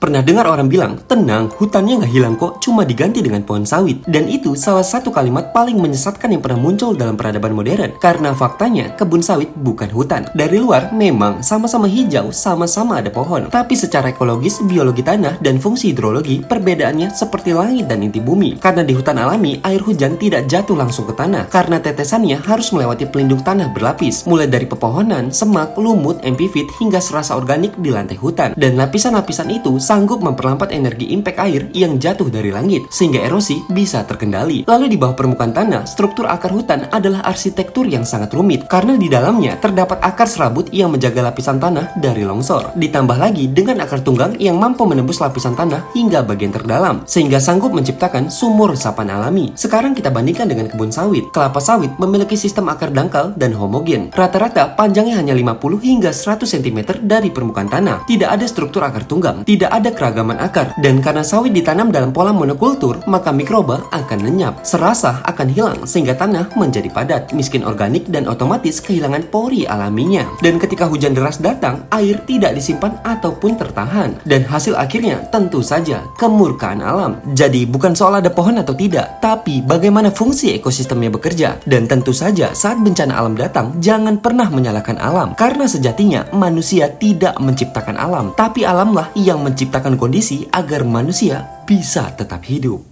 Pernah dengar orang bilang, tenang, hutannya nggak hilang kok, cuma diganti dengan pohon sawit. Dan itu salah satu kalimat paling menyesatkan yang pernah muncul dalam peradaban modern. Karena faktanya, kebun sawit bukan hutan. Dari luar, memang sama-sama hijau, sama-sama ada pohon. Tapi secara ekologis, biologi tanah, dan fungsi hidrologi, perbedaannya seperti langit dan inti bumi. Karena di hutan alami, air hujan tidak jatuh langsung ke tanah. Karena tetesannya harus melewati pelindung tanah berlapis. Mulai dari pepohonan, semak, lumut, epifit, hingga serasa organik di lantai hutan. Dan lapisan-lapisan itu sanggup memperlambat energi impact air yang jatuh dari langit, sehingga erosi bisa terkendali. Lalu di bawah permukaan tanah, struktur akar hutan adalah arsitektur yang sangat rumit, karena di dalamnya terdapat akar serabut yang menjaga lapisan tanah dari longsor. Ditambah lagi dengan akar tunggang yang mampu menembus lapisan tanah hingga bagian terdalam, sehingga sanggup menciptakan sumur resapan alami. Sekarang kita bandingkan dengan kebun sawit. Kelapa sawit memiliki sistem akar dangkal dan homogen. Rata-rata panjangnya hanya 50 hingga 100 cm dari permukaan tanah. Tidak ada struktur akar tunggang, tidak ada keragaman akar, dan karena sawit ditanam dalam pola monokultur, maka mikroba akan lenyap, serasa akan hilang sehingga tanah menjadi padat, miskin organik, dan otomatis kehilangan pori alaminya. Dan ketika hujan deras datang, air tidak disimpan ataupun tertahan, dan hasil akhirnya tentu saja kemurkaan alam. Jadi bukan soal ada pohon atau tidak, tapi bagaimana fungsi ekosistemnya bekerja. Dan tentu saja saat bencana alam datang, jangan pernah menyalahkan alam, karena sejatinya manusia tidak menciptakan alam, tapi alamlah yang menciptakan kondisi agar manusia bisa tetap hidup.